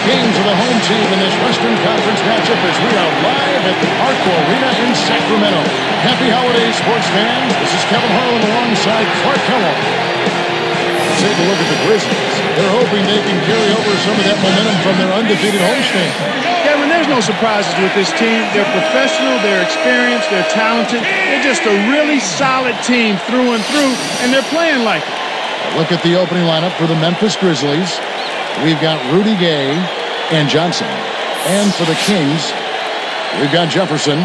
games of the home team in this Western Conference matchup as we are live at the Arco Arena in Sacramento. Happy holidays, sports fans. This is Kevin Harlan alongside Clark Kellogg. Take a look at the Grizzlies. They're hoping they can carry over some of that momentum from their undefeated homestand. Kevin, there's no surprises with this team. They're professional, they're experienced, they're talented. They're just a really solid team through and through, and they're playing like it. Look at the opening lineup for the Memphis Grizzlies. We've got Rudy Gay and Johnson. And for the Kings, we've got Jefferson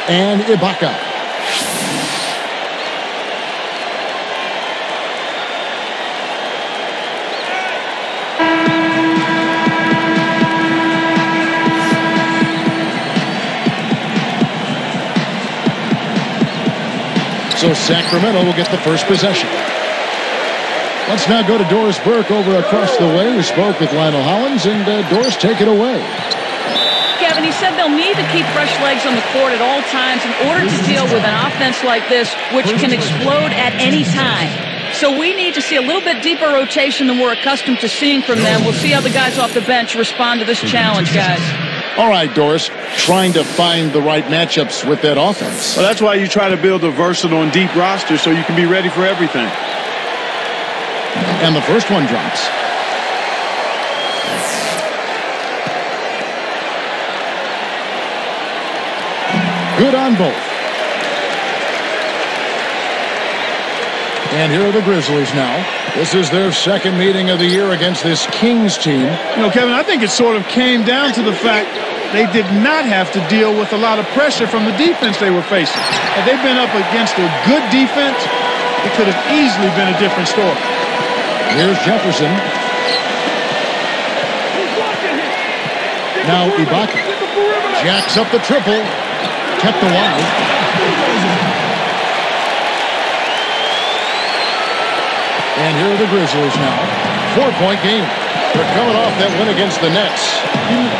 and Ibaka. So Sacramento will get the first possession. Let's now go to Doris Burke over across the way, who spoke with Lionel Hollins, and Doris, take it away. Kevin, he said they'll need to keep fresh legs on the court at all times in order to deal with an offense like this, which can explode at any time. So we need to see a little bit deeper rotation than we're accustomed to seeing from them. We'll see how the guys off the bench respond to this challenge, guys. All right, Doris, trying to find the right matchups with that offense. Well, that's why you try to build a versatile and deep roster so you can be ready for everything. And the first one drops. Good on both. And here are the Grizzlies now. This is their second meeting of the year against this Kings team. You know, Kevin, I think it sort of came down to the fact they did not have to deal with a lot of pressure from the defense they were facing. Had they been up against a good defense, it could have easily been a different story. Here's Jefferson. Now Ibaka. Jacks up the triple. Kept alive. And here are the Grizzlies now. 4-point game. They're coming off that win against the Nets.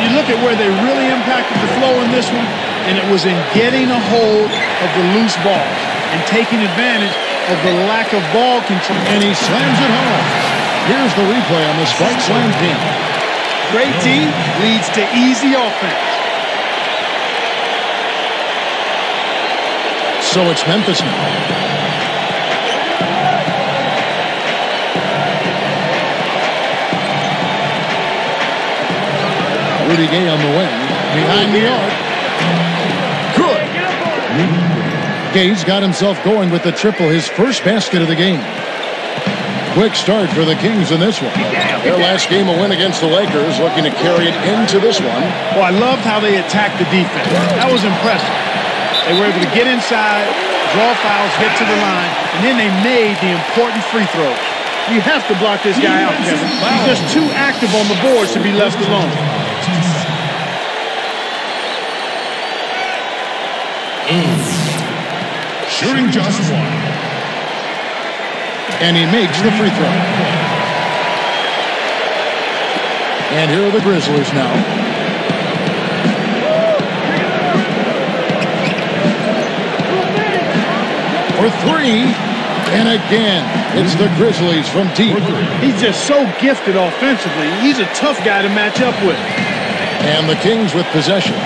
You look at where they really impacted the flow in this one, and it was in getting a hold of the loose ball and taking advantage of the lack of ball control. And he slams it home. Here's the replay on the spike slam team. Great team leads to easy offense. So it's Memphis now. Rudy Gay on the wing. Behind the arc. Good. Gay's got himself going with the triple, his first basket of the game. Quick start for the Kings in this one. Their last game a win against the Lakers, looking to carry it into this one. Well, I loved how they attacked the defense. That was impressive. They were able to get inside, draw fouls, get to the line, and then they made the important free throws. You have to block this guy out, Kevin. He's just too active on the boards to be left alone. Shooting just one. And he makes the free throw. And here are the Grizzlies now. For three. And again, it's the Grizzlies from deep. He's just so gifted offensively. He's a tough guy to match up with. And the Kings with possession.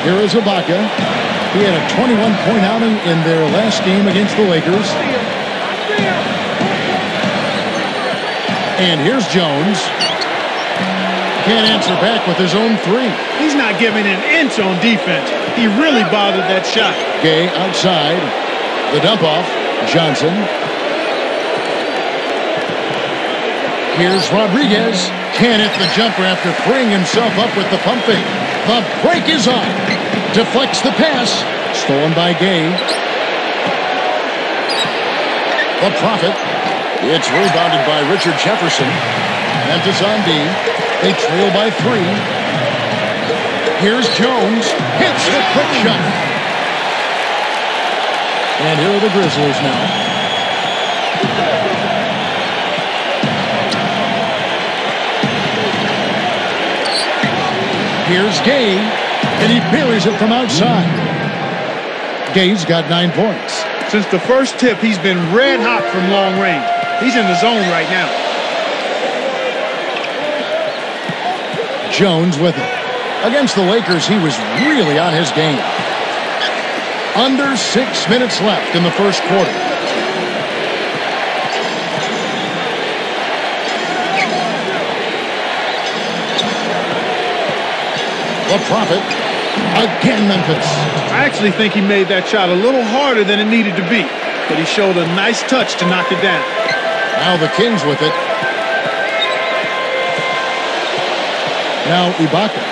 Here is Ibaka. He had a 21-point outing in their last game against the Lakers. And here's Jones. Can't answer back with his own three. He's not giving an inch on defense. He really bothered that shot. Gay outside. The dump off. Johnson. Here's Rodriguez. Can't hit the jumper after freeing himself up with the pump fake. The break is on. Deflects the pass. Stolen by Gay. The Prophet. It's rebounded by Richard Jefferson. Memphis on D. They trail by 3. Here's Jones. Hits the quick shot. And here are the Grizzlies now. Here's Gay. And he parries it from outside. Gay's got 9 points. Since the first tip, he's been red hot from long range. He's in the zone right now. Jones with it. Against the Lakers, he was really on his game. Under 6 minutes left in the first quarter. The Prophet. Again, Memphis. I actually think he made that shot a little harder than it needed to be, but he showed a nice touch to knock it down. Now the Kings with it. Now Ibaka,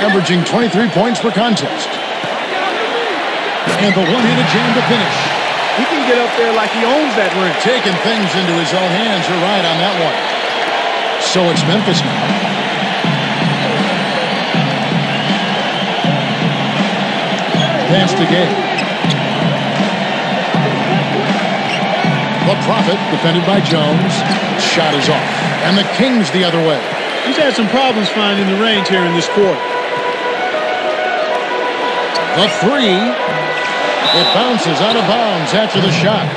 averaging 23 points per contest. And the one-handed jam to finish. He can get up there like he owns that rim. Taking things into his own hands. You're right on that one. So it's Memphis now. Pass to Gay. The Prophet, defended by Jones. Shot is off. And the Kings the other way. He's had some problems finding the range here in this quarter. The three. It bounces out of bounds after the shot.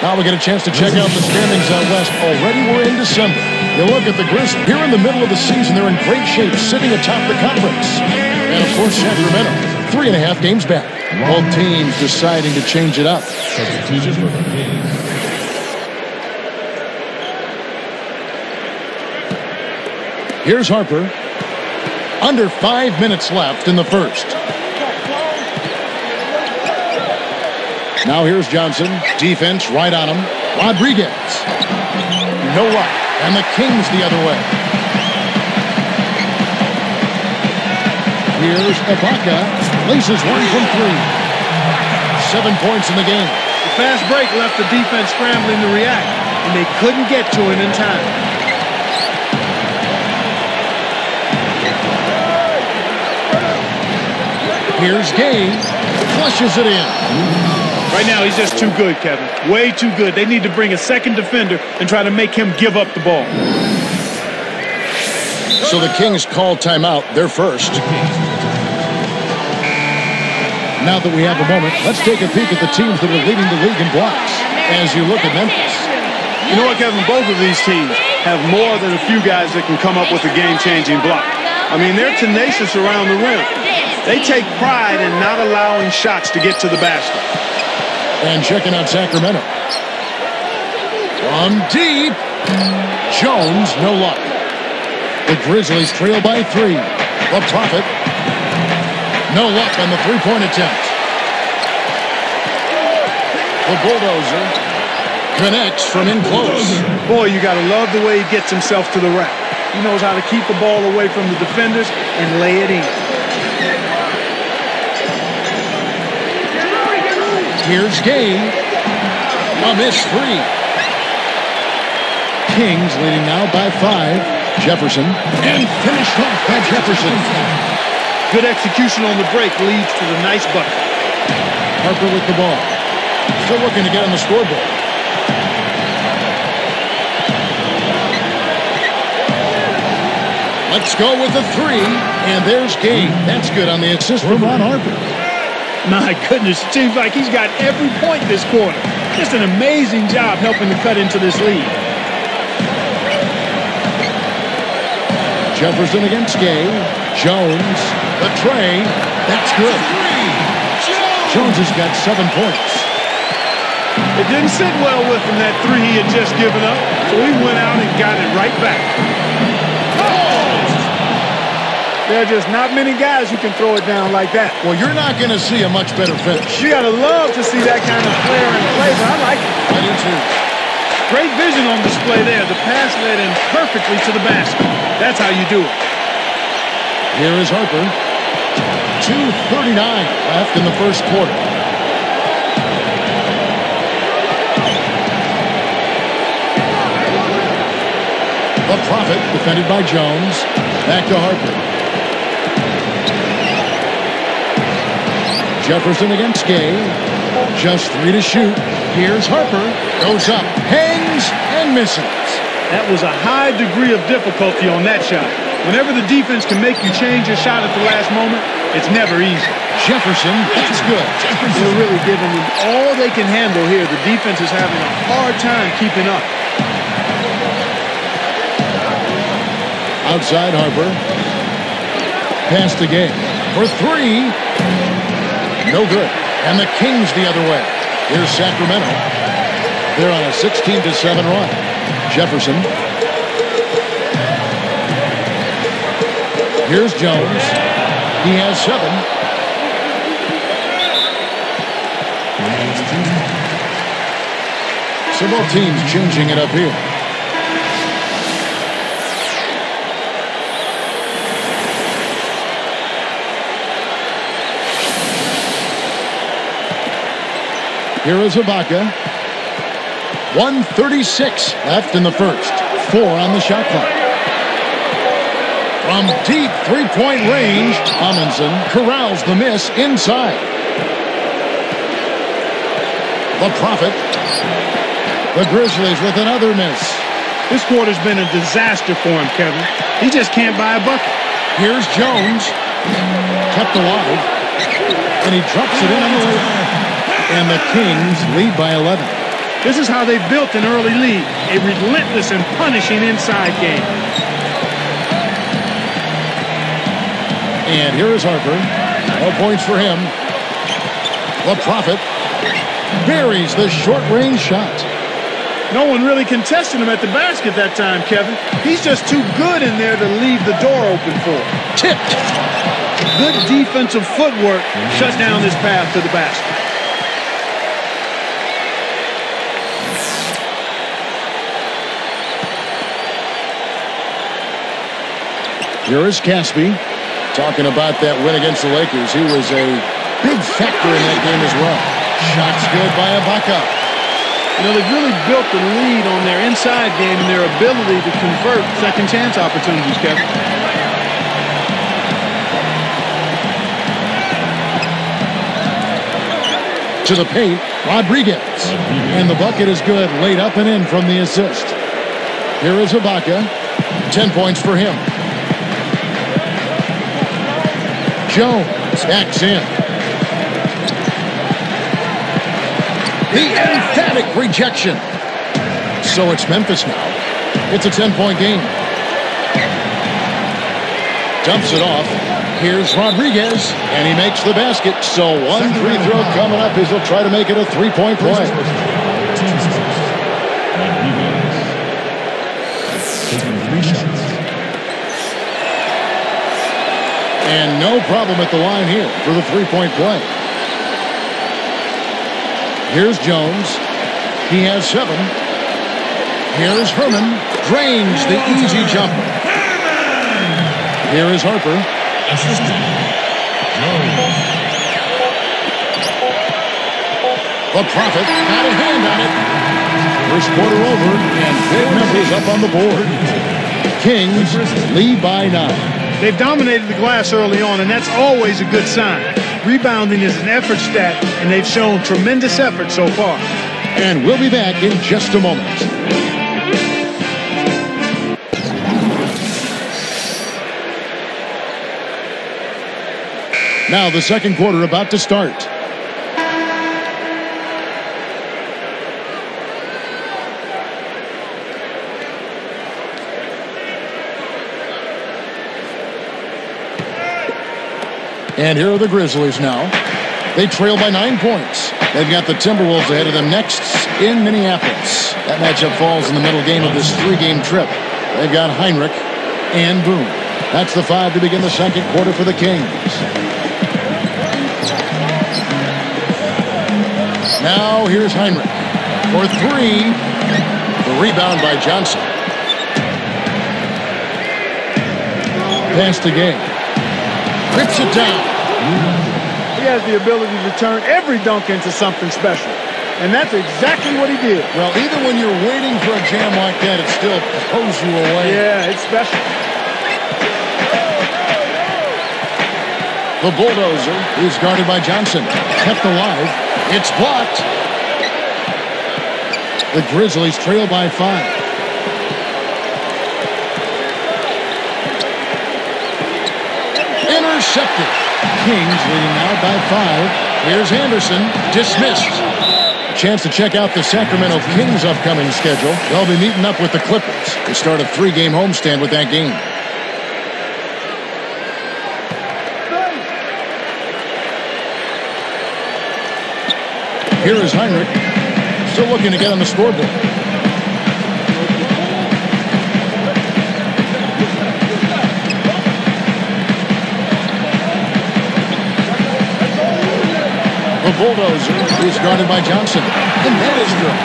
Now we get a chance to check out the standings out west. Already we're in December. You look at the Grizzlies. Here in the middle of the season, they're in great shape, sitting atop the conference. And, of course, Sacramento, 3.5 games back. Both teams deciding to change it up. Substitution for the Kings. Here's Harper. Under 5 minutes left in the first. Now here's Johnson. Defense right on him. Rodriguez. No luck. And the Kings the other way. Here's Ibaka. Laces one from 3. 7 points in the game. The fast break left the defense scrambling to react, and they couldn't get to him in time. Here's Gay. Flushes it in. Right now, he's just too good, Kevin. Way too good. They need to bring a second defender and try to make him give up the ball. So the Kings call timeout. They're first. Now that we have a moment, let's take a peek at the teams that are leading the league in blocks as you look at Memphis. You know what, Kevin? Both of these teams have more than a few guys that can come up with a game-changing block. I mean, they're tenacious around the rim. They take pride in not allowing shots to get to the basket. And checking out Sacramento. From deep. Jones, no luck. The Grizzlies trail by 3. The Prophet. No luck on the three-point attempt. The Bulldozer connects from in close. Boy, you got to love the way he gets himself to the rack. He knows how to keep the ball away from the defenders and lay it in. Here's Gay. A missed 3. Kings leading now by 5. Jefferson. And finished off by Jefferson. Good execution on the break leads to the nice bucket. Harper with the ball. Still looking to get on the scoreboard. Let's go with the 3. And there's Gay. That's good on the assist from Ron Harper. My goodness, seems like he's got every point this quarter. Just an amazing job helping to cut into this lead. Jefferson against Gay. Jones. The tray. That's good. Jones has got 7 points. It didn't sit well with him, that 3 he had just given up, so he went out and got it right back. There are just not many guys who can throw it down like that. Well, you're not going to see a much better finish. You got to love to see that kind of player in play, but I like it. I do too. Great vision on display there. The pass led in perfectly to the basket. That's how you do it. Here is Harper. 2:39 left in the first quarter. The Prophet, defended by Jones. Back to Harper. Jefferson against Gay. Just 3 to shoot. Here's Harper. Goes up, hangs, and misses. That was a high degree of difficulty on that shot. Whenever the defense can make you change your shot at the last moment, it's never easy. Jefferson, that's good. They're really giving them all they can handle here. The defense is having a hard time keeping up. Outside Harper. Pass to Gay. For three. No good. And the Kings the other way. Here's Sacramento. They're on a 16-7 run. Jefferson. Here's Jones. He has 7. So both teams changing it up here. Here is Ibaka. 1:36 left in the first. 4 on the shot clock. From deep three-point range, Amundsen corrals the miss inside. The Prophet. The Grizzlies with another miss. This quarter's been a disaster for him, Kevin. He just can't buy a bucket. Here's Jones. Kept alive. And he drops it in on the way. And the Kings lead by 11. This is how they built an early lead. A relentless and punishing inside game. And here is Harper. No points for him. The Prophet buries the short-range shot. No one really contested him at the basket that time, Kevin. He's just too good in there to leave the door open for. Tipped. Good defensive footwork shut down this path to the basket. Here is Caspi talking about that win against the Lakers. He was a big factor in that game as well. Shots good by Ibaka. You know, they've really built the lead on their inside game and their ability to convert second chance opportunities, Kevin. To the paint, Rodriguez. And the bucket is good, laid up and in from the assist. Here is Ibaka. 10 points for him. Jones backs in. The emphatic rejection. So it's Memphis now. It's a 10-point game. Dumps it off. Here's Rodriguez, and he makes the basket. So one free throw coming up as he'll try to make it a three-point play. And no problem at the line here for the three-point play. Here's Jones. He has 7. Here's Herman. Drains the easy jumper. Here is Harper. The Prophet had a hand on it. First quarter over, and big numbers up on the board. Kings lead by 9. They've dominated the glass early on, and that's always a good sign. Rebounding is an effort stat, and they've shown tremendous effort so far. And we'll be back in just a moment. Now the second quarter about to start. And here are the Grizzlies now. They trail by 9 points. They've got the Timberwolves ahead of them next in Minneapolis. That matchup falls in the middle game of this 3-game trip. They've got Heinrich and Boone. That's the 5 to begin the second quarter for the Kings. Now here's Heinrich for 3. The rebound by Johnson. Pass to Gay. Rips it down. He has the ability to turn every dunk into something special. And that's exactly what he did. Well, even when you're waiting for a jam like that, it still pulls you away. Yeah, it's special. The bulldozer is guarded by Johnson. Kept alive. It's blocked. The Grizzlies trail by 5. Intercepted. Kings leading now by 5. Here's Anderson. Dismissed. A chance to check out the Sacramento Kings' upcoming schedule. They'll be meeting up with the Clippers to start a 3-game homestand with that game. Here is Heinrich. Still looking to get on the scoreboard. The bulldozer is guarded by Johnson. And that is good.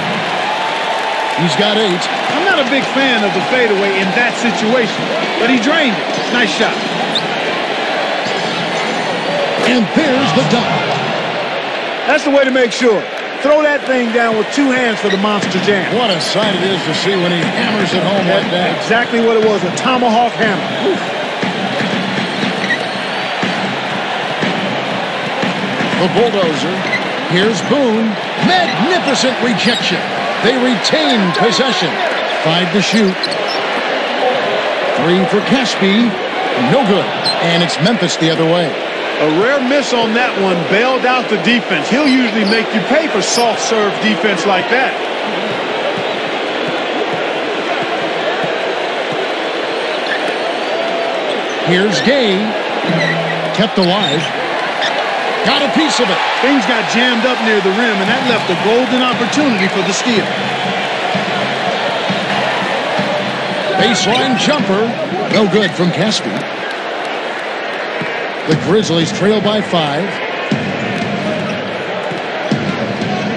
He's got 8. I'm not a big fan of the fadeaway in that situation, but he drained it. Nice shot. And there's the dunk. That's the way to make sure. Throw that thing down with 2 hands for the monster jam. What a sight it is to see when he hammers it home like that. Exactly what it was, a tomahawk hammer. Oof. The bulldozer. Here's Boone. Magnificent rejection. They retain possession. 5 to shoot. 3 for Caspi. No good. And it's Memphis the other way. A rare miss on that one bailed out the defense. He'll usually make you pay for soft serve defense like that. Here's Gay. Kept alive. Got a piece of it. Things got jammed up near the rim, and that left a golden opportunity for the steal. Baseline jumper. No good from Caspi. The Grizzlies trail by 5.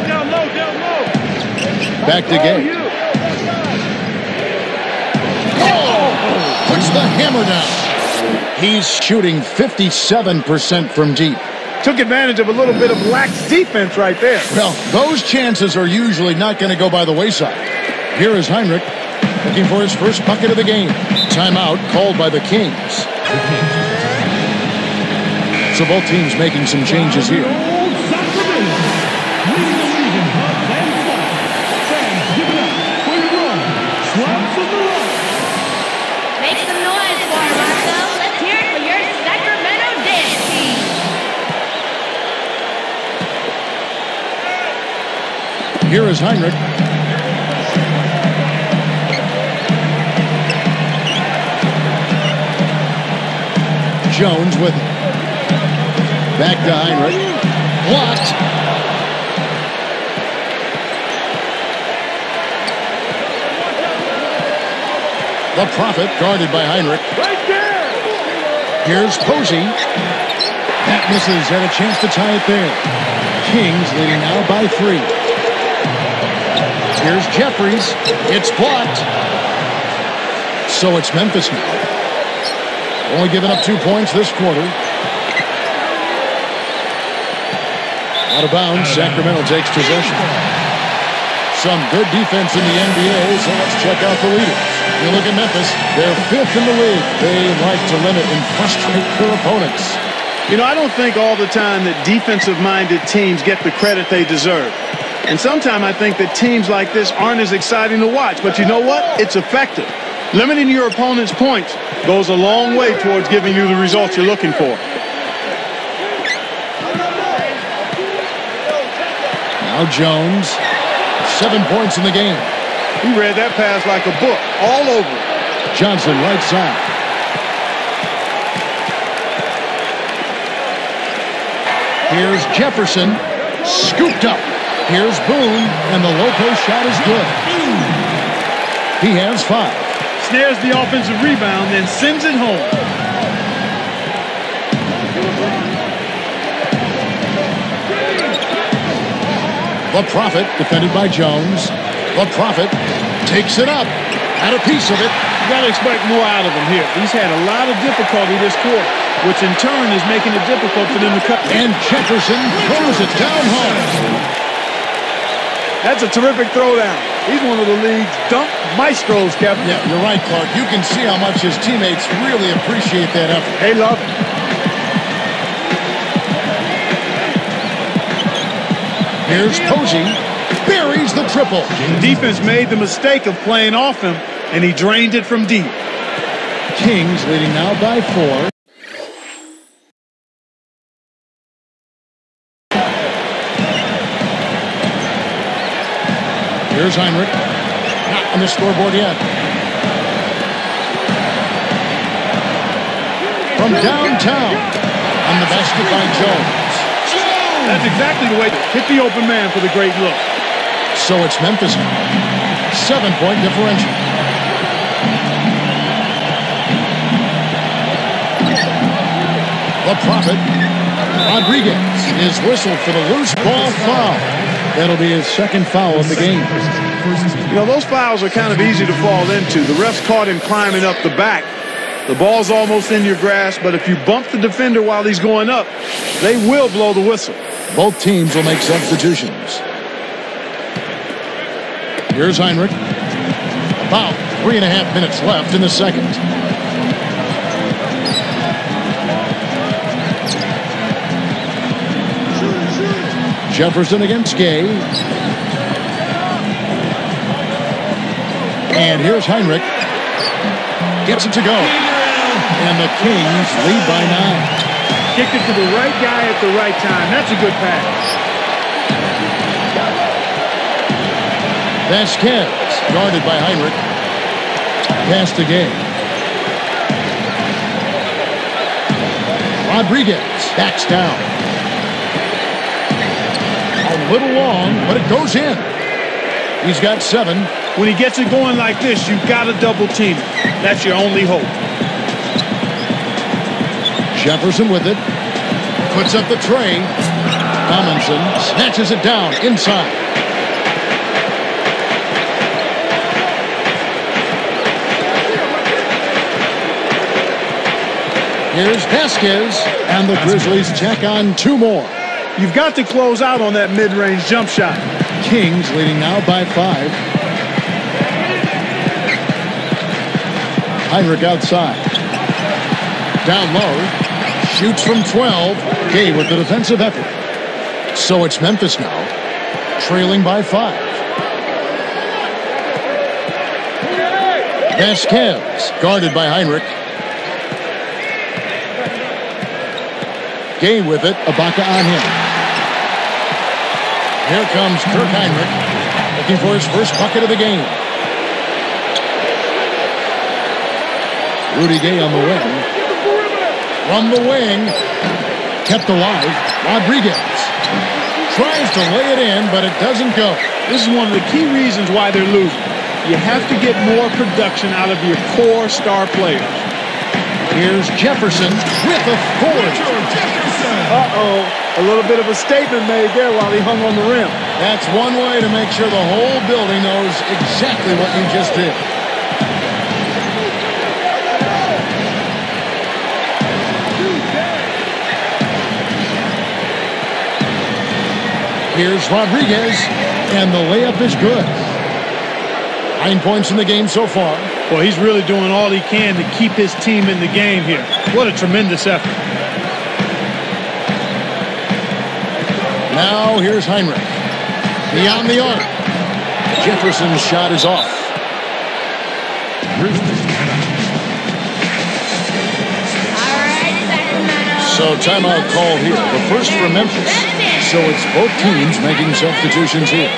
Down low, down low. Back to Gay. Oh! Puts the hammer down. He's shooting 57% from deep. Took advantage of a little bit of lax defense right there. Well, those chances are usually not going to go by the wayside. Here is Heinrich looking for his first bucket of the game. Timeout called by the Kings. So both teams making some changes here. Make some noise for it, Marco. Let's hear it for your Sacramento dance team. Here is Heinrich. Jones with it. Back to Heinrich. Blocked. The Prophet guarded by Heinrich. Right there. Here's Posey. That misses. Had a chance to tie it there. Kings leading now by 3. Here's Jeffries. It's blocked. So it's Memphis now. Only giving up 2 points this quarter. Out of bounds, Sacramento takes possession. Some good defense in the NBA, so let's check out the leaders. You look at Memphis, they're 5th in the league. They like to limit and frustrate their opponents. You know, I don't think all the time that defensive-minded teams get the credit they deserve. And sometimes I think that teams like this aren't as exciting to watch. But you know what? It's effective. Limiting your opponent's points goes a long way towards giving you the results you're looking for. Now Jones, 7 points in the game. He read that pass like a book, all over it. Johnson, right side. Here's Jefferson, scooped up. Here's Boone, and the low post shot is good. He has 5. Snares the offensive rebound, then sends it home. The Prophet, defended by Jones. The Prophet takes it up. Had a piece of it. You got to expect more out of him here. He's had a lot of difficulty this quarter, which in turn is making it difficult for them to cut. And Jefferson throws it down hard. That's a terrific throwdown. He's one of the league's dunk maestros, Kevin. Yeah, you're right, Clark. You can see how much his teammates really appreciate that effort. They love it. Here's Posey. Buries the triple. The defense made the mistake of playing off him, and he drained it from deep. Kings leading now by 4. Here's Heinrich. Not on the scoreboard yet. From downtown. On the basket by Jones. That's exactly the way to hit the open man for the great look. So it's Memphis now. 7-point differential. The Prophet. Rodriguez is whistled for the loose ball foul. That'll be his second foul of the game. You know, those fouls are kind of easy to fall into. The refs caught him climbing up the back. The ball's almost in your grasp, but if you bump the defender while he's going up, they will blow the whistle. Both teams will make substitutions. Here's Heinrich. About 3.5 minutes left in the second. Jefferson against Gay. And here's Heinrich. Gets it to go. And the Kings lead by 9. Kicked it to the right guy at the right time. That's a good pass. Vasquez, guarded by Heinrich. Pass to Gay. Rodriguez backs down. A little long, but it goes in. He's got 7. When he gets it going like this, you've got to double team it. That's your only hope. Jefferson with it. Puts up the tray. Tomlinson snatches it down inside. Here's Vasquez, and the Grizzlies check on 2 more. You've got to close out on that mid-range jump shot. Kings leading now by 5. Heinrich outside. Down low. Shoots from 12. Gay with the defensive effort. So it's Memphis now, trailing by 5. Vasquez, guarded by Heinrich. Gay with it. Ibaka on him. Here comes Kirk Heinrich, looking for his first bucket of the game. Rudy Gay on the wing. From the wing, kept alive. Rodriguez tries to lay it in, but it doesn't go. This is one of the key reasons why they're losing. You have to get more production out of your core star players. Here's Jefferson with authority. A little bit of a statement made there while he hung on the rim. That's one way to make sure the whole building knows exactly what you just did. Here's Rodriguez, and the layup is good. 9 points in the game so far. Well, he's really doing all he can to keep his team in the game here. What a tremendous effort. Now here's Heinrich. Beyond the arc. Jefferson's shot is off. So timeout call here. The first for Memphis. So it's both teams making substitutions here.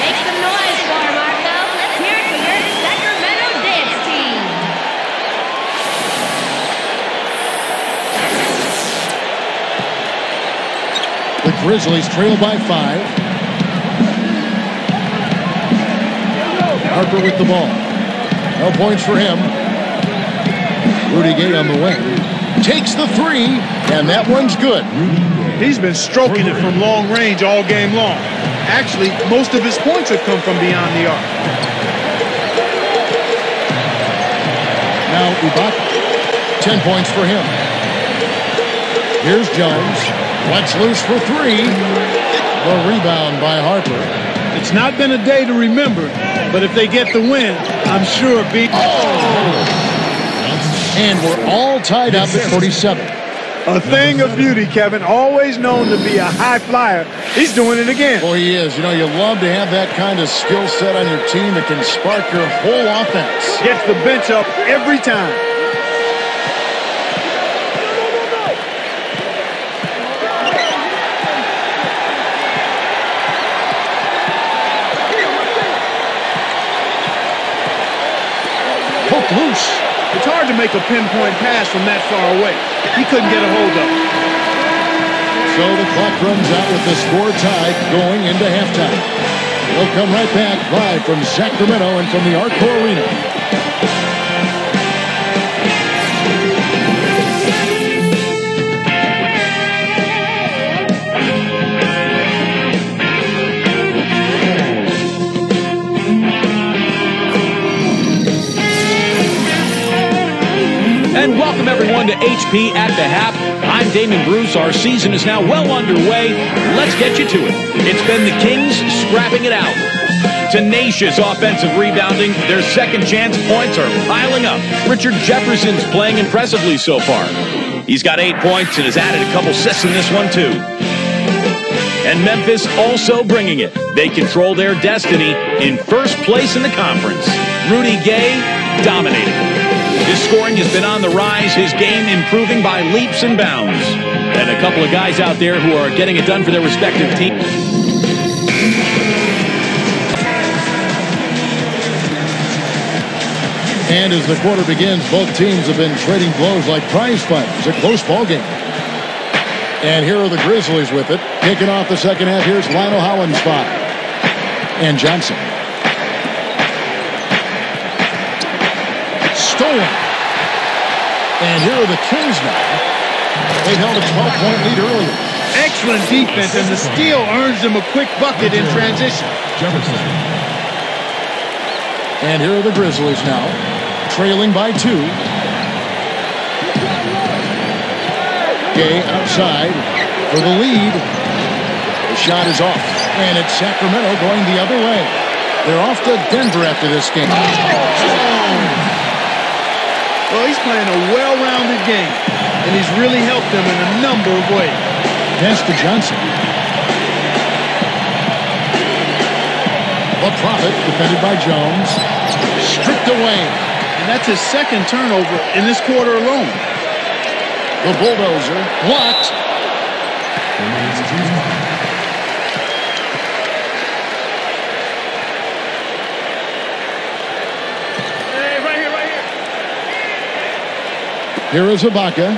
Make some noise for him, Marco. Let's hear it for your Sacramento dance team. The Grizzlies trail by 5. Harper with the ball. No points for him. Rudy Gay on the wing. Takes the 3, and that one's good. He's been stroking it from long range all game long. Actually, most of his points have come from beyond the arc. Now Ibaka. 10 points for him. Here's Jones. Lets loose for 3. The rebound by Harper. It's not been a day to remember, but if they get the win, I'm sure And we're all tied up at 47. A thing of beauty, Kevin. Always known to be a high flyer. He's doing it again. Boy, he is. You know, you love to have that kind of skill set on your team that can spark your whole offense. Gets the bench up every time. Hooked loose. It's hard to make a pinpoint pass from that far away. He couldn't get a hold of it. So the clock runs out with the score tied going into halftime. We'll come right back live from Sacramento and from the Arco Arena. And welcome everyone to HP at the Half. I'm Damon Bruce. Our season is now well underway. Let's get you to it. It's been the Kings scrapping it out. Tenacious offensive rebounding. Their second chance points are piling up. Richard Jefferson's playing impressively so far. He's got 8 points and has added a couple assists in this one too. And Memphis also bringing it. They control their destiny in first place in the conference. Rudy Gay dominating. His scoring has been on the rise, his game improving by leaps and bounds. And a couple of guys out there who are getting it done for their respective teams. And as the quarter begins, both teams have been trading blows like prize fighters. A close ball game. And here are the Grizzlies with it. Kicking off the second half, here's Lionel Hollins' spot. And Johnson. Stolen. And here are the Kings now. They held a 12-point lead earlier. Excellent defense, and the steal earns them a quick bucket in transition. Jefferson. And here are the Grizzlies now, trailing by 2. Gay outside for the lead. The shot is off, and it's Sacramento going the other way. They're off to Denver after this game. Well, he's playing a well-rounded game, and he's really helped them in a number of ways. Pass to Johnson. The Prophet, defended by Jones. Stripped away. And that's his second turnover in this quarter alone. The bulldozer blocked. Here is Ibaka.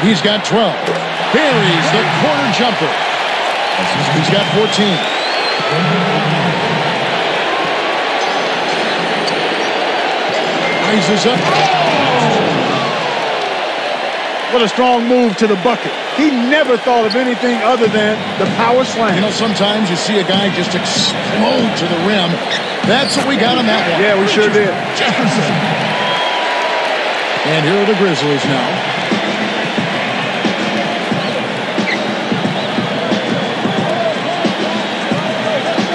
He's got 12. Buries the corner jumper. He's got 14. Rises up. What a strong move to the bucket. He never thought of anything other than the power slam. You know, sometimes you see a guy just explode to the rim. That's what we got on that one. Yeah, we sure did. Jefferson. And here are the Grizzlies now.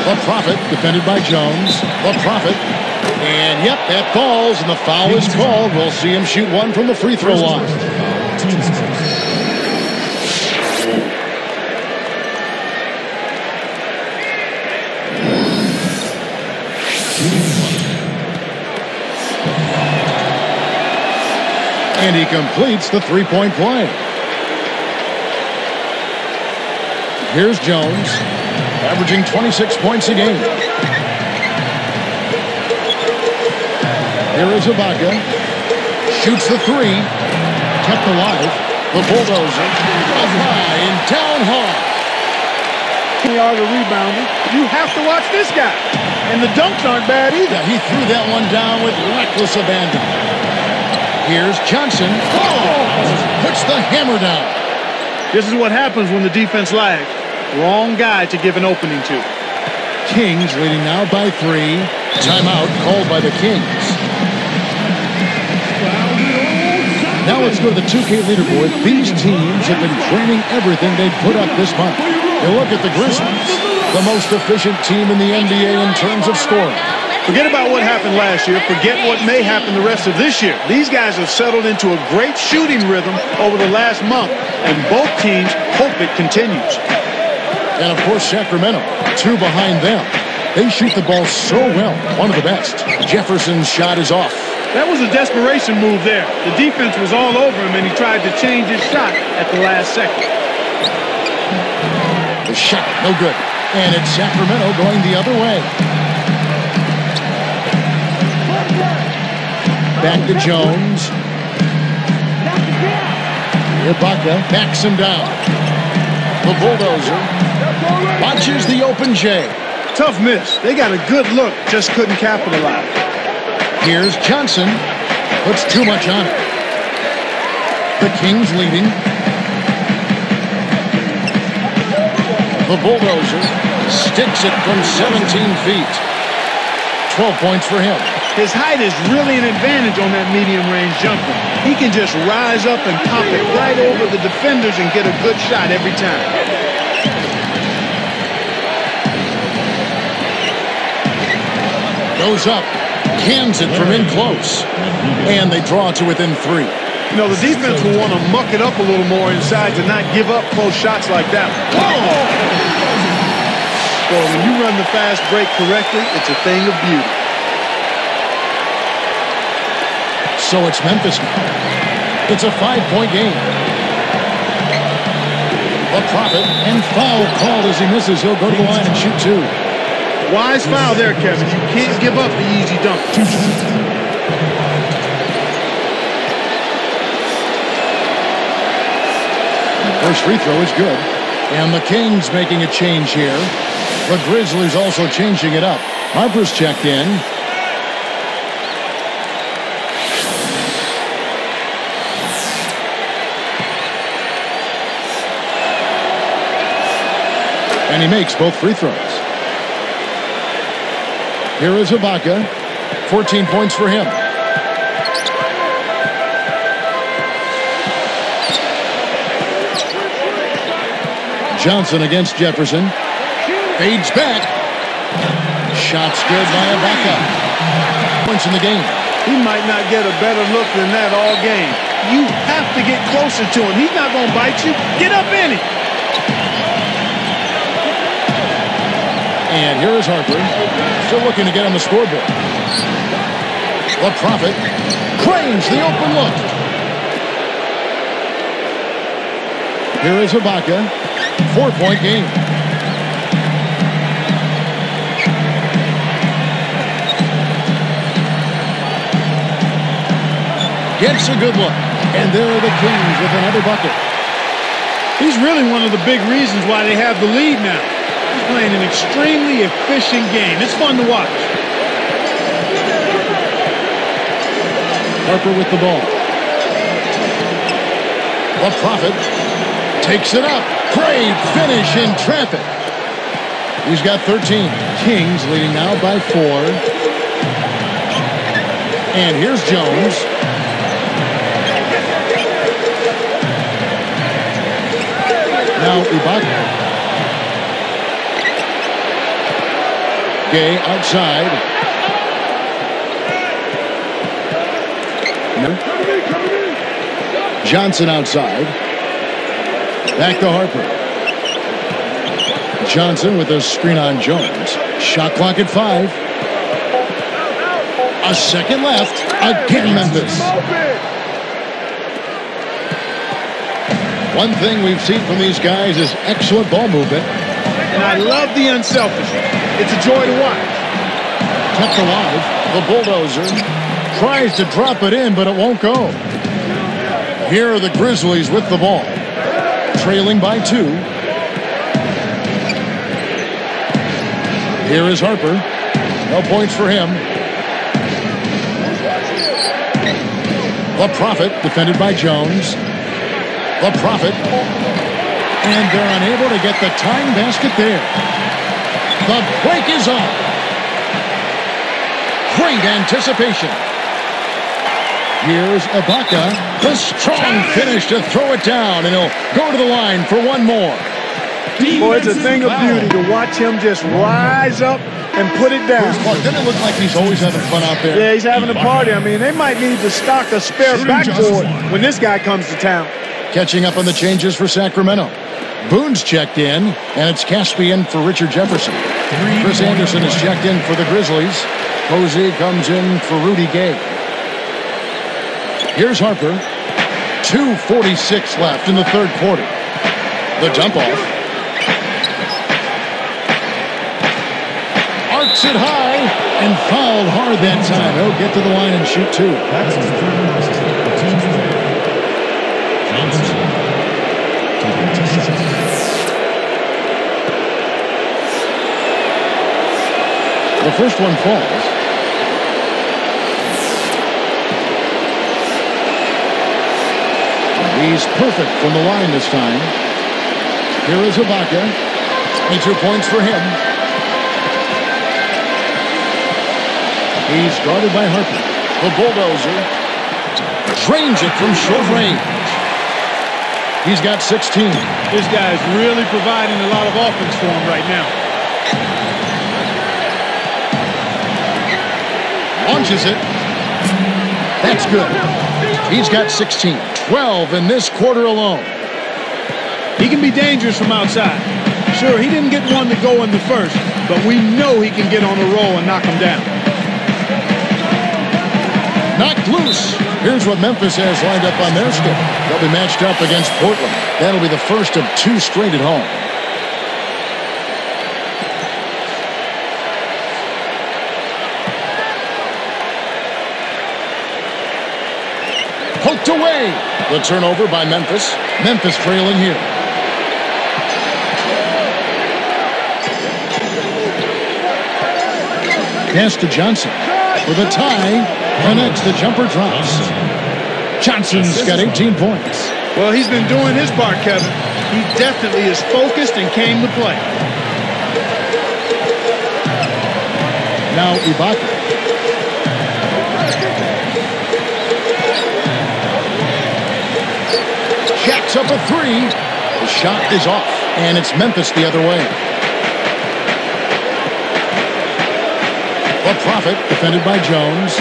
The Prophet, defended by Jones. The Prophet. And, yep, that falls, and the foul is called. We'll see him shoot one from the free throw line. And he completes the three-point play. Here's Jones, averaging 26 points a game. Here is Ibaka. Shoots the three. Kept alive. The bulldozer. Up high and down hard. Yard of rebounding. You have to watch this guy. And the dunks aren't bad either. Yeah, he threw that one down with reckless abandon. Here's Johnson. Oh! Puts the hammer down. This is what happens when the defense lags. Wrong guy to give an opening to. Kings leading now by 3. Timeout called by the Kings. Now let's go to the 2K leaderboard. These teams have been training everything they've put up this month. You look at the Grizzlies, the most efficient team in the NBA in terms of scoring. Forget about what happened last year. Forget what may happen the rest of this year. These guys have settled into a great shooting rhythm over the last month, and both teams hope it continues. And, of course, Sacramento, 2 behind them. They shoot the ball so well, one of the best. Jefferson's shot is off. That was a desperation move there. The defense was all over him, and he tried to change his shot at the last second. The shot, no good. And it's Sacramento going the other way. Back to Jones. Ibaka backs him down. The bulldozer watches the open J. Tough miss. They got a good look, just couldn't capitalize. Here's Johnson. Puts too much on it. The Kings leading. The bulldozer sticks it from 17 feet. 12 points for him. His height is really an advantage on that medium-range jumper. He can just rise up and pop it right over the defenders and get a good shot every time. Goes up, cans it from in close, and they draw to within 3. You know, the defense will want to muck it up a little more inside to not give up close shots like that. Well, when you run the fast break correctly, it's a thing of beauty. So it's Memphis now. It's a 5-point game. The Prophet, and foul called as he misses. He'll go to the line and shoot 2. Wise foul there, Kevin. You can't give up the easy dunk. First free throw is good. And the Kings making a change here. The Grizzlies also changing it up. Harper's checked in. And he makes both free throws. Here is Ibaka. 14 points for him. Johnson against Jefferson. Fades back. Shots good by Ibaka. Points in the game. He might not get a better look than that all game. You have to get closer to him. He's not going to bite you. Get up in it. And here is Harper. Still looking to get on the scoreboard. The Prophet cranes the open look. Here is Ibaka. 4-point game. Gets a good look. And there are the Kings with another bucket. He's really one of the big reasons why they have the lead now. He's playing an extremely efficient game. It's fun to watch. Harper with the ball. The Prophet takes it up. Great finish in traffic. He's got 13. Kings leading now by 4. And here's Jones. Now Ibaka. Gay outside. Johnson outside. Back to Harper. Johnson with a screen on Jones. Shot clock at 5. A second left. Again Memphis. One thing we've seen from these guys is excellent ball movement. And I love the unselfishness. It's a joy to watch. Kept alive. The bulldozer tries to drop it in, but it won't go. Here are the Grizzlies with the ball. Trailing by 2. Here is Harper. No points for him. The Prophet defended by Jones. The Prophet. And they're unable to get the tying basket there. The break is on. Great anticipation. Here's Ibaka. The strong finish to throw it down, and he'll go to the line for one more. Boy, it's a thing of beauty to watch him just rise up and put it down. Doesn't it look like he's always having fun out there? Yeah, he's having a party. I mean, they might need to stock a spare backboard when this guy comes to town. Catching up on the changes for Sacramento. Boone's checked in, and it's Caspian for Richard Jefferson. Chris Anderson is checked in for the Grizzlies. Posey comes in for Rudy Gay. Here's Harper. 2:46 left in the third quarter. The dump off. Arcs it high and fouled hard that time. He'll get to the line and shoot 2. That's his third loss. Johnson taking 2 shots. The first one falls. He's perfect from the line this time. Here is Ibaka. 22 points for him. He's guarded by Harper. The bulldozer drains it from short range. He's got 16. This guy's really providing a lot of offense for him right now. Launches it. That's good. He's got 16. 12 in this quarter alone. He can be dangerous from outside. Sure, he didn't get one to go in the first, but we know he can get on a roll and knock him down. Knocked loose. Here's what Memphis has lined up on their schedule. They'll be matched up against Portland. That'll be the first of 2 straight at home. Poked away. The turnover by Memphis. Memphis trailing here. Pass to Johnson. For the tie. Connects, the jumper drops. Johnson's got 18 points. Well, he's been doing his part, Kevin. He definitely is focused and came to play. Now Ibaka. Jacks up a 3. The shot is off, and it's Memphis the other way. The Prophet defended by Jones.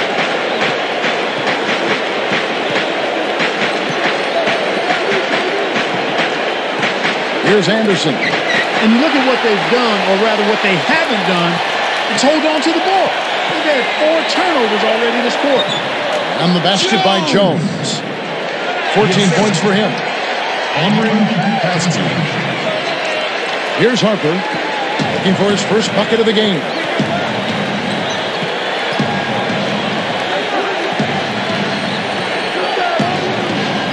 Here's Anderson. And you look at what they've done, or rather what they haven't done, it's hold on to the ball. They've had 4 turnovers already this quarter. On the basket by Jones. 14 points for him. Here's Harper. Looking for his first bucket of the game.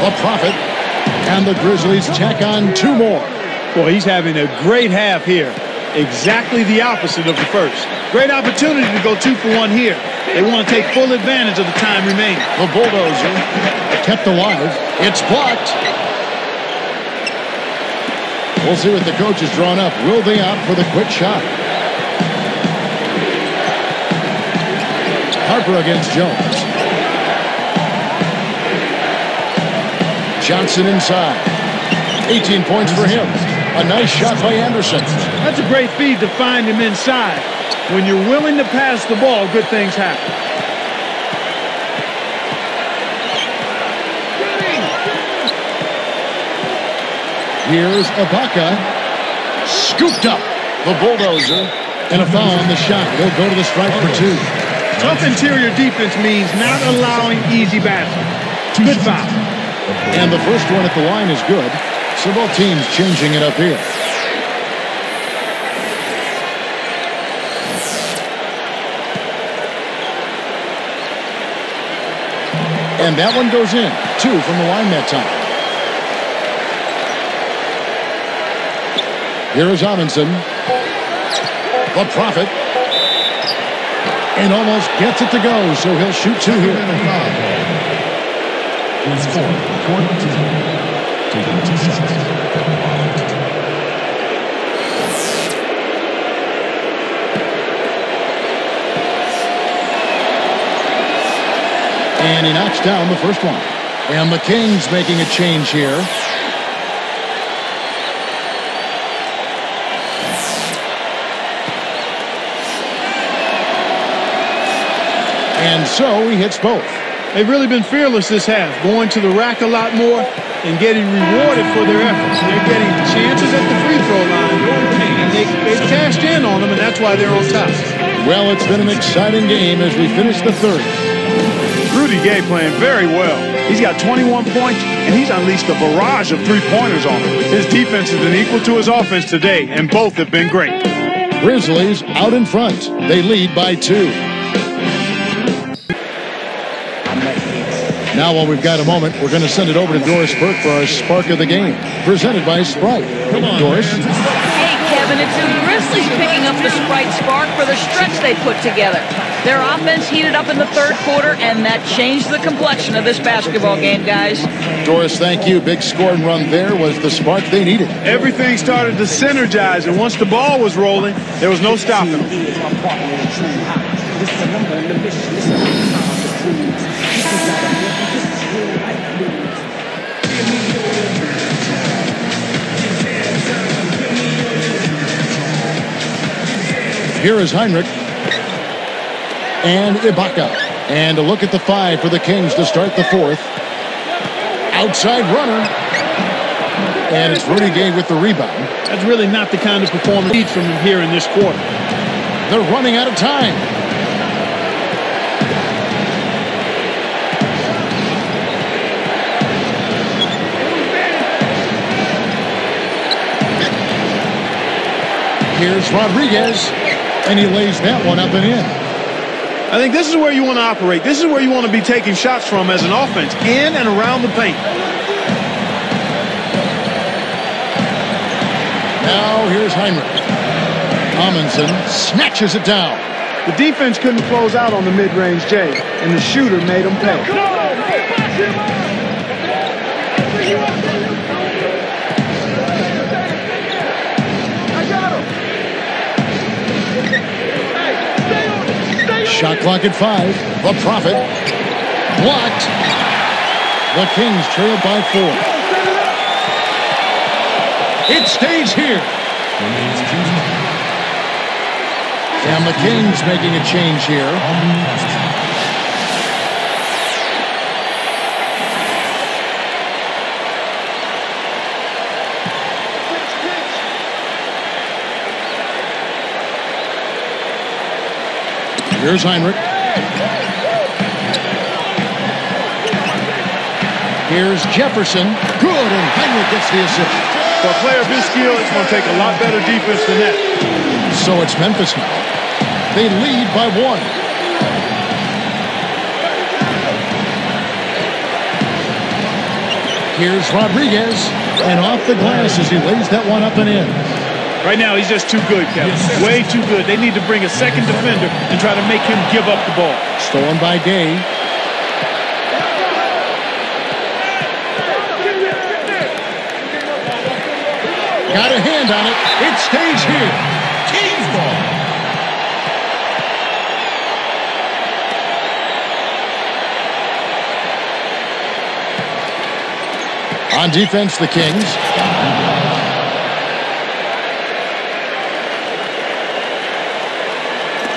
The Prophet. And the Grizzlies tack on 2 more. Boy, he's having a great half here. Exactly the opposite of the first. Great opportunity to go 2 for 1 here. They want to take full advantage of the time remaining. The bulldozer kept alive. It's blocked. We'll see what the coach has drawn up. Will they opt for the quick shot? Harper against Jones. Johnson inside. 18 points for him. A nice shot by Anderson. That's a great feed to find him inside. When you're willing to pass the ball, good things happen. Here's Ibaka. Scooped up. The bulldozer. And a foul on the shot. He'll go to the strike for 2. Tough interior defense means not allowing easy baskets. Good foul. And the first one at the line is good. So both teams changing it up here. And that one goes in. 2 from the line that time. Here is Robinson. The Prophet. And almost gets it to go, so he'll shoot 2 here. It's 4. Taking 2 shots. And he knocks down the first one. And the Kings making a change here. And so he hits both. They've really been fearless this half, going to the rack a lot more and getting rewarded for their efforts. They're getting chances at the free throw line, and they've cashed in on them, and that's why they're on top. Well, it's been an exciting game as we finish the third. Rudy Gay playing very well. He's got 21 points, and he's unleashed a barrage of three-pointers on him. His defense has been equal to his offense today, and both have been great. Grizzlies out in front. They lead by 2. Now, while we've got a moment, we're going to send it over to Doris Burke for our Spark of the Game, presented by Sprite. Come on, Doris. Hey, Kevin. Kevin. It's the Grizzlies picking up the Sprite spark for the stretch they put together. Their offense heated up in the third quarter, and that changed the complexion of this basketball game, guys. Doris, thank you. Big scoring run there was the spark they needed. Everything started to synergize, and once the ball was rolling, there was no stopping them. Here is Heinrich. And Ibaka. And a look at the 5 for the Kings to start the fourth. Outside runner. And it's Rudy Gay with the rebound. That's really not the kind of performance needs from him here in this quarter. They're running out of time. Here's Rodriguez, and he lays that one up and in. I think this is where you want to operate. This is where you want to be taking shots from as an offense, in and around the paint. Now here's Heinrich. Amundsen snatches it down. The defense couldn't close out on the mid-range J, and the shooter made them pay. Shot clock at 5. The Prophet. Blocked. The Kings trail by 4. It stays here. And the Kings making a change here. Here's Heinrich. Here's Jefferson. Good, and Heinrich gets the assist. For a player of his skill, it's going to take a lot better defense than that. So it's Memphis now. They lead by 1. Here's Rodriguez. And off the glass as he lays that one up and in. Right now, he's just too good, Kevin. Way too good. They need to bring a second defender and try to make him give up the ball. Stolen by Gay. Got a hand on it. It stays here. Kings ball. On defense, the Kings.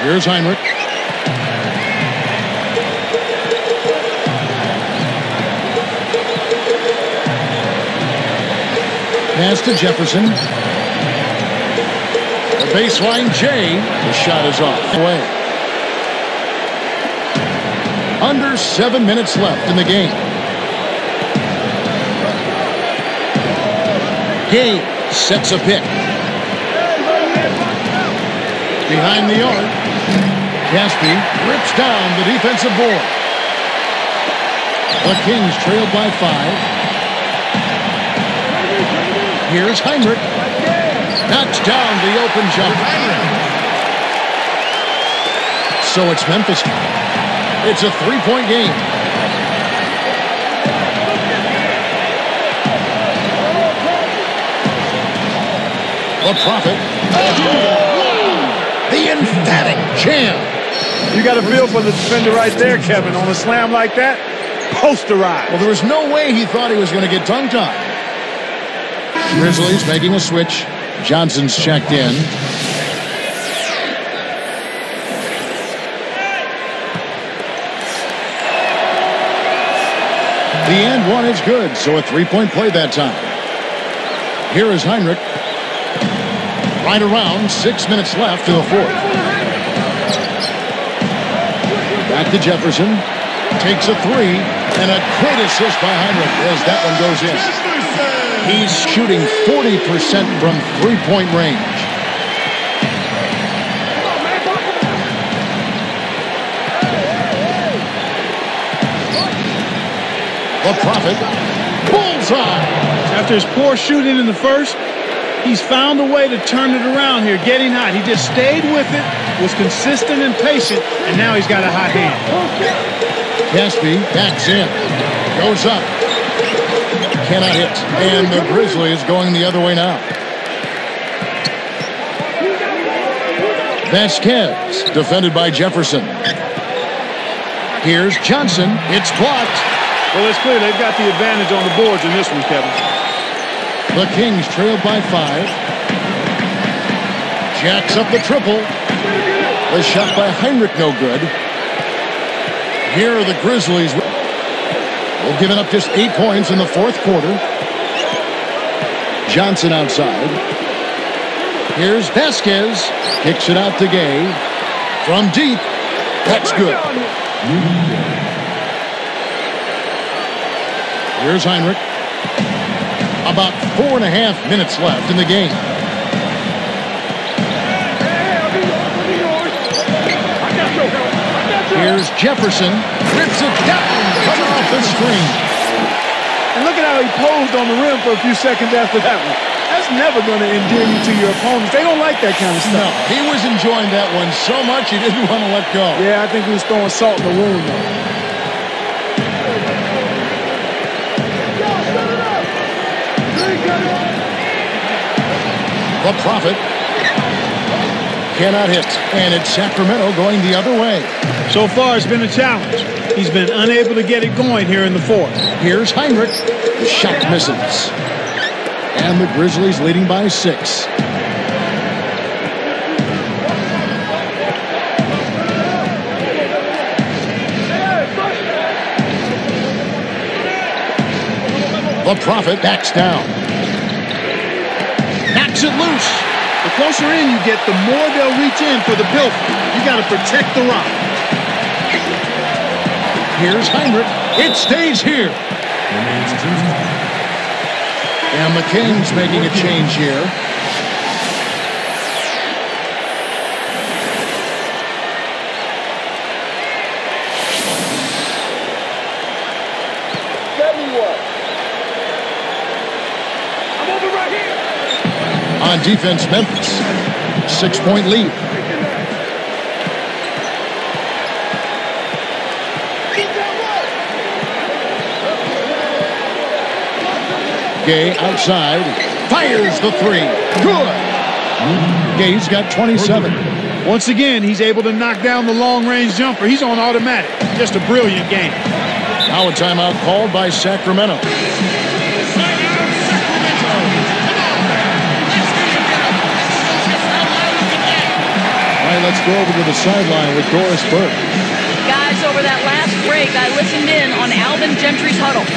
Here's Heinrich. Pass to Jefferson. The baseline J. The shot is off. Away. Under 7 minutes left in the game. Gay sets a pick. Behind the arc. Caspi rips down the defensive board. The Kings trail by 5. Here's Heinrich. Knocks down the open jump. So it's Memphis. It's a 3-point game. The Prophet. The emphatic jam. You got a feel for the defender right there, Kevin. On a slam like that, posterize. Well, there was no way he thought he was going to get dunked on. Grizzlies making a switch. Johnson's checked in. The and one is good, so a 3-point play that time. Here is Heinrich. Right around 6 minutes left in the fourth. Back to Jefferson. Takes a 3. And a great assist by Heinrich as that one goes in. He's shooting 40% from 3-point range. The Prophet. Bullseye. After his poor shooting in the first, He's found a way to turn it around here, getting hot. He just stayed with it, was consistent and patient, and now he's got a hot hand. Gaspy backs in. Goes up. Cannot hit. And the Grizzlies going the other way now. Vasquez, defended by Jefferson. Here's Johnson. It's blocked. Well, it's clear they've got the advantage on the boards in this one, Kevin. The Kings trailed by 5. Jacks up the triple. The shot by Heinrich, no good. Here are the Grizzlies. They've given up just 8 points in the fourth quarter. Johnson outside. Here's Vasquez. Kicks it out to Gay. From deep. That's good. Here's Heinrich. About 4.5 minutes left in the game. Here's Jefferson. Rips it down. Coming off the screen. And look at how he posed on the rim for a few seconds after that one. That's never going to endear you to your opponents. They don't like that kind of stuff. No, he was enjoying that one so much he didn't want to let go. Yeah, I think he was throwing salt in the wound, though. The Prophet cannot hit. And it's Sacramento going the other way. So far, it's been a challenge. He's been unable to get it going here in the fourth. Here's Heinrich. The shot misses. And the Grizzlies leading by 6. The Prophet backs down. Knocks it loose. The closer in you get, the more they'll reach in for the pilfer. You got to protect the rock. Here's Heinrich. It stays here. And the Kings making a change here. I'm over right here. On defense, Memphis. 6-point lead. Gay outside. Fires the 3. Good. Gay's got 27. Once again, he's able to knock down the long-range jumper. He's on automatic. Just a brilliant game. Now a timeout called by Sacramento. All right, let's go over to the sideline with Doris Burke. Guys, over that last break, I listened in on Alvin Gentry's huddle.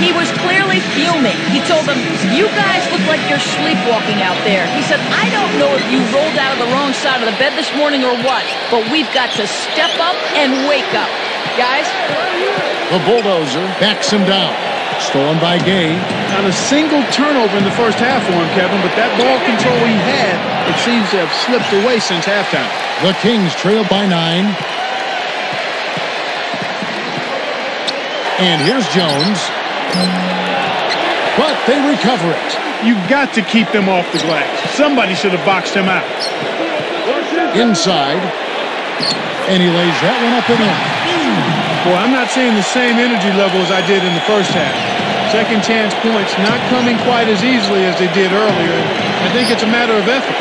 He was clearly fuming. He told them, you guys look like you're sleepwalking out there. He said, I don't know if you rolled out of the wrong side of the bed this morning or what, but we've got to step up and wake up. Guys? The bulldozer backs him down. Stolen by Gay. Not a single turnover in the first half for him, Kevin, but that ball control he had, it seems to have slipped away since halftime. The Kings trail by 9. And here's Jones. But they recover it. You've got to keep them off the glass. Somebody should have boxed him out. Inside. And he lays that one up and in. Boy, I'm not seeing the same energy level as I did in the first half. Second chance points not coming quite as easily as they did earlier. I think it's a matter of effort.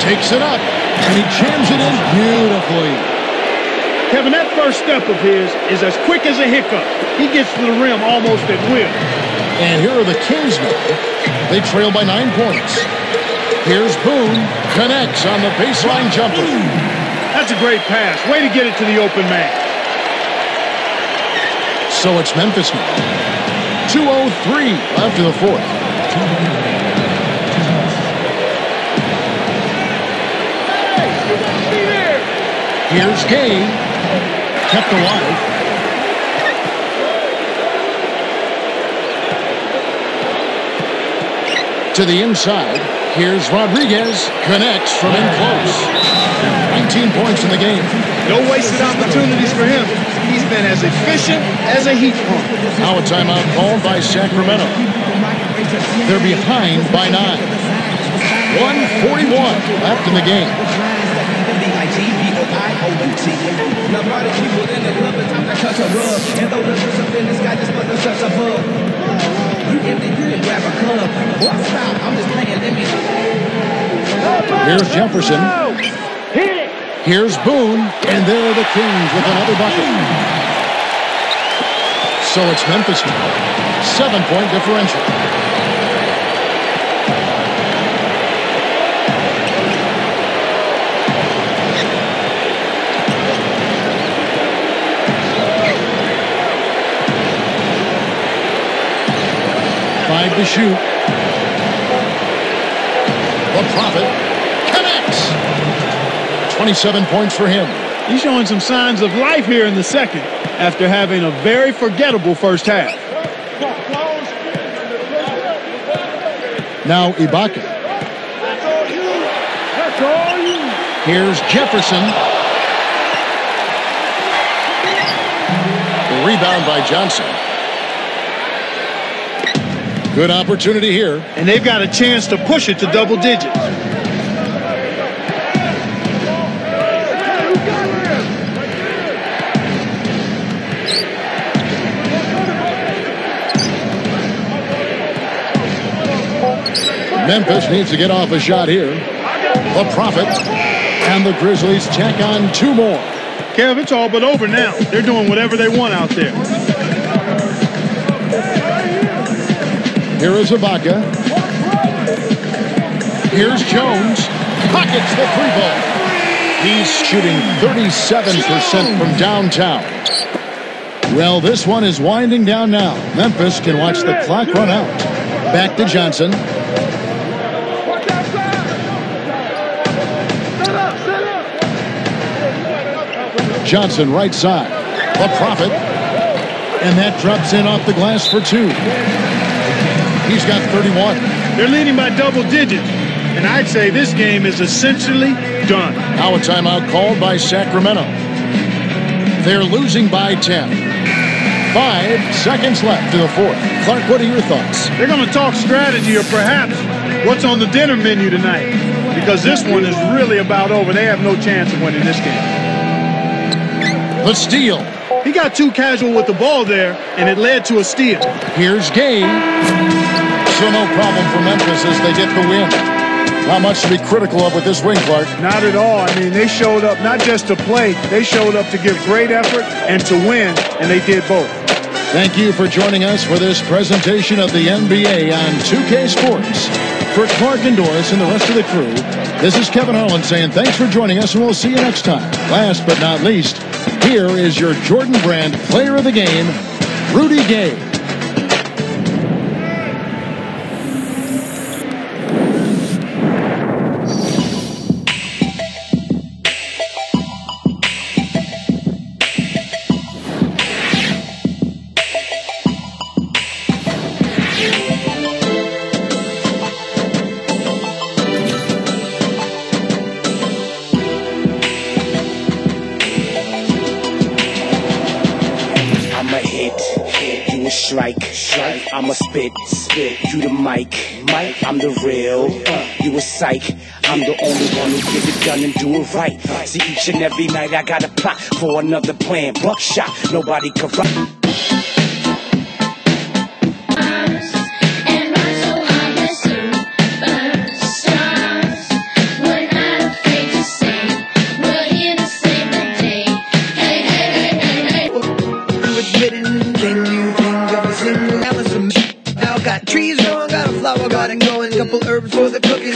Takes it up. And he jams it in beautifully. Kevin, that first step of his is as quick as a hiccup. He gets to the rim almost at will. And here are the Kings now. They trail by 9 points. Here's Boone. Connects on the baseline jumper. That's a great pass. Way to get it to the open man. So it's Memphis now. 2:03 after the fourth. Here's Gay. Kept alive. To the inside. Here's Rodriguez. Connects from in close. 19 points in the game. No wasted opportunities for him. He's been as efficient as a heat pump. Now a timeout called by Sacramento. They're behind by 9. 1:41 left in the game. Here's Jefferson. Here's Boone. And there are the Kings with another bucket. So it's Memphis now. 7-point differential. To shoot. The Prophet connects. 27 points for him. He's showing some signs of life here in the second after having a very forgettable first half. Now Ibaka. Here's Jefferson. The rebound by Johnson. Good opportunity here. And they've got a chance to push it to double digits. Memphis needs to get off a shot here. The Prophet and the Grizzlies tack on 2 more. Kev, it's all but over now. They're doing whatever they want out there. Here is Ibaka. Here's Jones. Pockets the 3-ball. He's shooting 37% from downtown. Well, this one is winding down now. Memphis can watch the clock run out. Back to Johnson. Johnson right side. The Prophet. And that drops in off the glass for 2. He's got 31. They're leading by double digits. And I'd say this game is essentially done. Now a timeout called by Sacramento. They're losing by 10. 5 seconds left in the fourth. Clark, what are your thoughts? They're going to talk strategy or perhaps what's on the dinner menu tonight. Because this one is really about over. They have no chance of winning this game. The steal. He got too casual with the ball there, and it led to a steal. Here's Gay. So no problem for Memphis as they get the win. Not much to be critical of with this win, Clark. Not at all. I mean, they showed up not just to play. They showed up to give great effort and to win, and they did both. Thank you for joining us for this presentation of the NBA on 2K Sports. For Clark and Doris and the rest of the crew, this is Kevin Harlan saying thanks for joining us, and we'll see you next time. Last but not least, here is your Jordan Brand player of the game, Rudy Gay. I'ma spit, you the mic, I'm the real, you a psych, I'm the only one who get it done and do it right. See, each and every night I got a plot for another plan, buckshot, nobody can rock. Trees growing, got a flower garden going, couple herbs for the cooking.